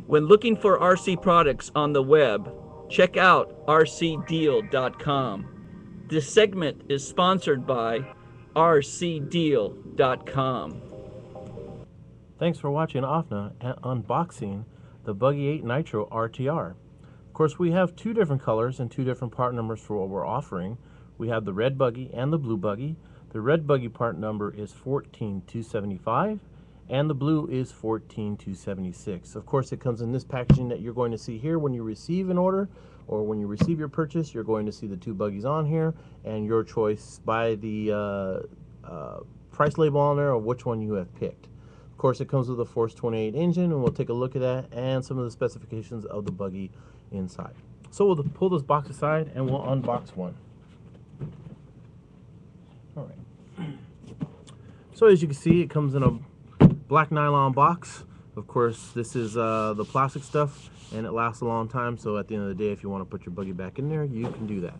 When looking for RC products on the web, check out rcdeal.com. This segment is sponsored by rcdeal.com. Thanks for watching OFNA and unboxing the Buggy8 Nitro RTR. Of course, we have two different colors and two different part numbers for what we're offering. We have the red buggy and the blue buggy. The red buggy part number is 14275 and the blue is 14276. Of course, it comes in this packaging that you're going to see here when you receive an order, or when you receive your purchase. You're going to see the two buggies on here and your choice by the price label on there of which one you have picked. Of course, it comes with a Force 28 engine, and we'll take a look at that and some of the specifications of the buggy inside. So we'll pull this box aside and we'll unbox one. All right. So as you can see, it comes in a black nylon box. Of course, this is the plastic stuff, and it lasts a long time, so at the end of the day, if you want to put your buggy back in there, you can do that.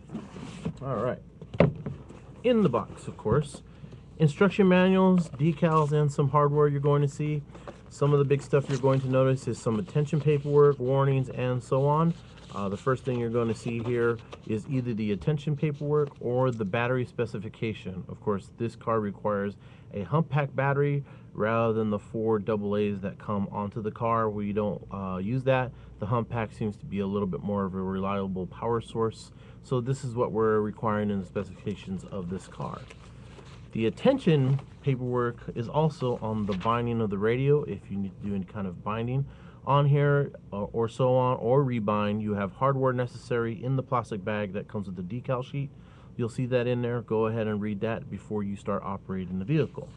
All right. In the box, of course, instruction manuals, decals, and some hardware you're going to see. Some of the big stuff you're going to notice is some attention paperwork, warnings, and so on. The first thing you're going to see here is either the attention paperwork or the battery specification. Of course, this car requires a hump pack battery rather than the 4 AA's that come onto the car. We don't use that. The hump pack seems to be a little bit more of a reliable power source. So this is what we're requiring in the specifications of this car. The attention paperwork is also on the binding of the radio. If you need to do any kind of binding on here or so on, or rebind, you have hardware necessary in the plastic bag that comes with the decal sheet. You'll see that in there. Go ahead and read that before you start operating the vehicle.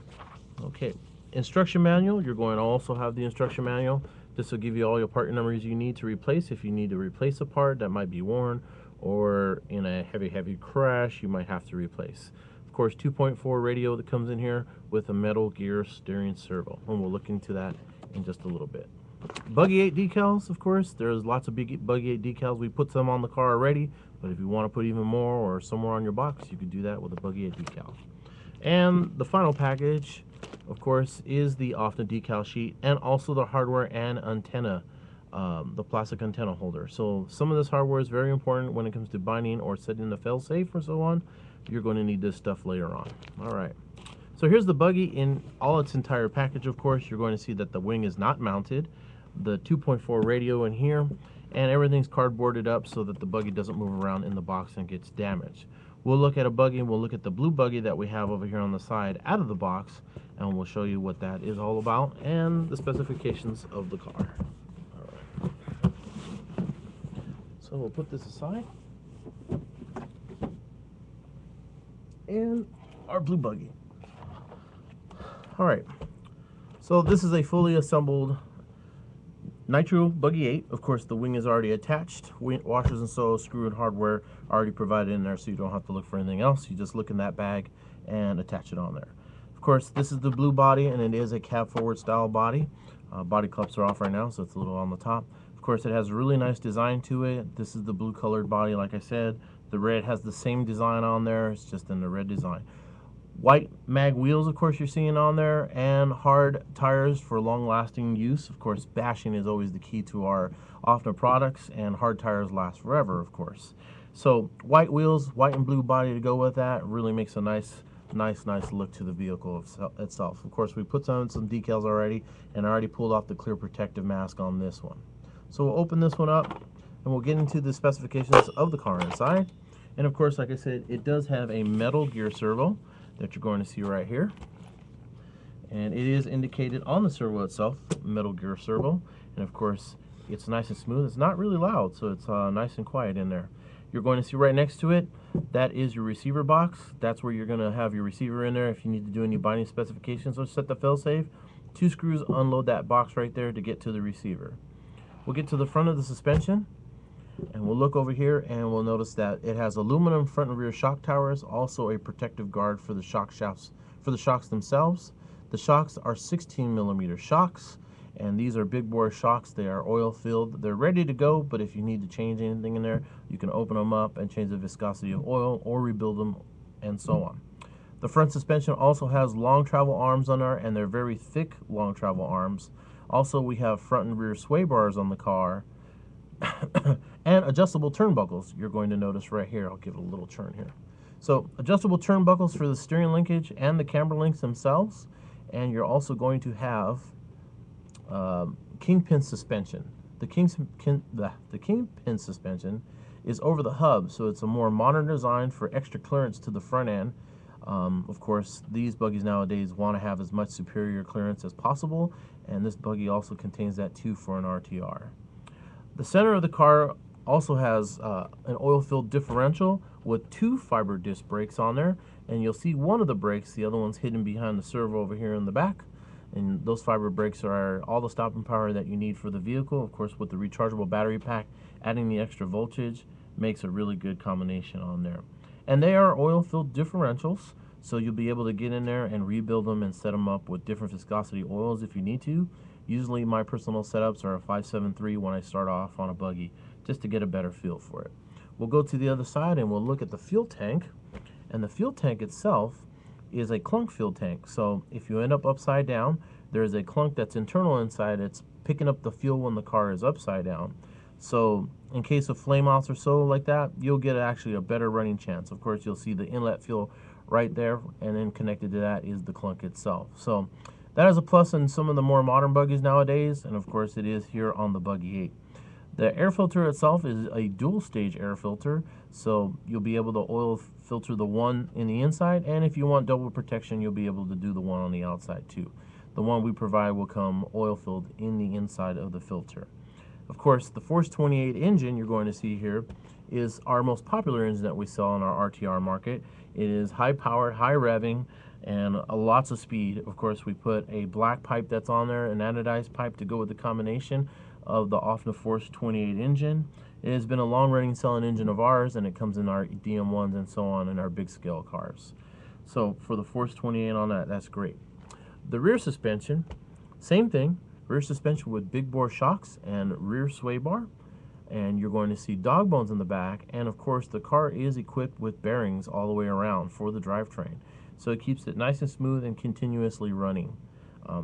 Okay, instruction manual. You're going to also have the instruction manual. This will give you all your part numbers you need to replace. If you need to replace a part that might be worn, or in a heavy crash, you might have to replace. Of course, 2.4 radio that comes in here with a metal gear steering servo, and we'll look into that in just a little bit. Buggy8 decals, of course, there's lots of Buggy8 decals. We put some on the car already, but if you want to put even more or somewhere on your box, you could do that with a Buggy8 decal. And the final package, of course, is the OFNA decal sheet and also the hardware and antenna, the plastic antenna holder. So some of this hardware is very important when it comes to binding or setting the fail-safe or so on. You're going to need this stuff later on. All right. So here's the buggy in all its entire package. Of course, you're going to see that the wing is not mounted, the 2.4 radio in here, and everything's cardboarded up so that the buggy doesn't move around in the box and gets damaged. We'll look at a buggy, and we'll look at the blue buggy that we have over here on the side out of the box, and we'll show you what that is all about and the specifications of the car. All right. So we'll put this aside. And our blue buggy. All right, so this is a fully assembled Nitro Buggy8. Of course, the wing is already attached. Washers and so screw and hardware already provided in there, so you don't have to look for anything else. You just look in that bag and attach it on there. Of course, this is the blue body, and it is a cab forward style body. Body clips are off right now, so it's a little on the top. Of course, it has a really nice design to it. This is the blue colored body, like I said. The red has the same design on there. It's just in the red design. White mag wheels, of course, you're seeing on there, and hard tires for long-lasting use. Of course, bashing is always the key to our OFNA products, and hard tires last forever, of course. So white wheels, white and blue body to go with that really makes a nice look to the vehicle itself. Of course, we put some decals already, and I already pulled off the clear protective mask on this one. So we'll open this one up, and we'll get into the specifications of the car inside. And of course, like I said, it does have a metal gear servo that you're going to see right here, and it is indicated on the servo itself, metal gear servo. And of course, it's nice and smooth. It's not really loud, so it's nice and quiet in there. You're going to see right next to it, that is your receiver box. That's where you're going to have your receiver in there if you need to do any binding specifications or set the fail-safe. 2 screws unload that box right there to get to the receiver. We'll get to the front of the suspension, and we'll look over here, and we'll notice that it has aluminum front and rear shock towers, also a protective guard for the shock shafts, for the shocks themselves. The shocks are 16mm shocks, and these are big bore shocks. They are oil filled. They're ready to go, but if you need to change anything in there, you can open them up and change the viscosity of oil or rebuild them, and so on. The front suspension also has long travel arms on there, and they're very thick long travel arms. Also, we have front and rear sway bars on the car and adjustable turnbuckles. You're going to notice right here. I'll give it a little turn here. So adjustable turnbuckles for the steering linkage and the camber links themselves. And you're also going to have kingpin suspension. The kingpin suspension is over the hub, so it's a more modern design for extra clearance to the front end. Of course, these buggies nowadays want to have as much superior clearance as possible, and this buggy also contains that too for an RTR. The center of the car also has an oil-filled differential with 2 fiber disc brakes on there, and you'll see one of the brakes, the other one's hidden behind the servo over here in the back. And those fiber brakes are all the stopping power that you need for the vehicle. Of course, with the rechargeable battery pack, adding the extra voltage makes a really good combination on there. And they are oil-filled differentials, so you'll be able to get in there and rebuild them and set them up with different viscosity oils if you need to. Usually my personal setups are a 573 when I start off on a buggy, just to get a better feel for it. We'll go to the other side and we'll look at the fuel tank. And the fuel tank itself is a clunk fuel tank. So if you end up upside down, there's a clunk that's internal inside. It's picking up the fuel when the car is upside down. So in case of flameouts or so like that, you'll get actually a better running chance. Of course, you'll see the inlet fuel right there, and then connected to that is the clunk itself. So that is a plus in some of the more modern buggies nowadays, and of course it is here on the Buggy8. The air filter itself is a dual stage air filter, so you'll be able to oil filter the one in the inside, and if you want double protection, you'll be able to do the one on the outside too. The one we provide will come oil filled in the inside of the filter. Of course, the Force 28 engine you're going to see here is our most popular engine that we sell in our RTR market. It is high powered, high revving, and lots of speed. Of course, we put a black pipe that's on there, an anodized pipe to go with the combination of the Offner Force 28 engine. It has been a long-running selling engine of ours, and it comes in our DM1s and so on in our big scale cars. So for the Force 28 on that, that's great. The rear suspension, same thing. Rear suspension with big bore shocks and rear sway bar. And you're going to see dog bones in the back, and of course the car is equipped with bearings all the way around for the drivetrain, so it keeps it nice and smooth and continuously running.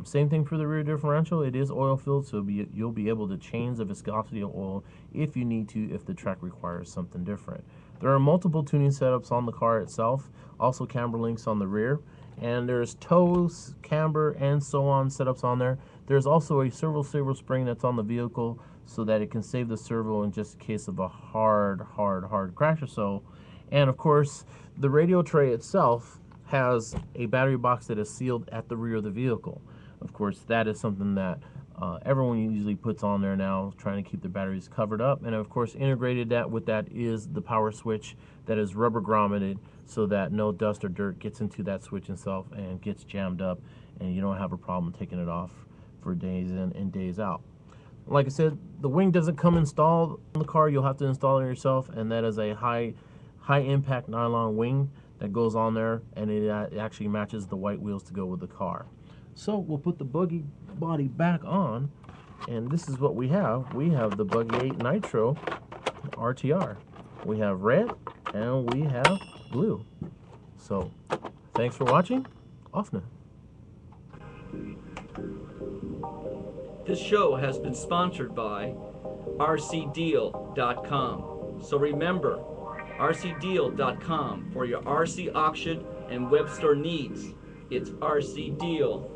Same thing for the rear differential. It is oil filled, so you'll be able to change the viscosity of oil if you need to, if the track requires something different. There are multiple tuning setups on the car itself, also camber links on the rear, and there's tows, camber, and so on setups on there. There's also a servo spring that's on the vehicle, so that it can save the servo in just case of a hard crash or so. And of course, the radio tray itself has a battery box that is sealed at the rear of the vehicle. Of course, that is something that everyone usually puts on there now, trying to keep the batteries covered up. And of course, integrated with that is the power switch that is rubber grommeted, so that no dust or dirt gets into that switch itself and gets jammed up, and you don't have a problem taking it off for days in and days out. Like I said, the wing doesn't come installed on the car. You'll have to install it yourself, and that is a high impact nylon wing that goes on there, and it actually matches the white wheels to go with the car. So we'll put the buggy body back on, and this is what we have. We have the Buggy8 Nitro RTR. We have red and we have blue. So thanks for watching. Off now. This show has been sponsored by rcdeal.com. So remember, rcdeal.com for your RC auction and web store needs. It's rcdeal.com.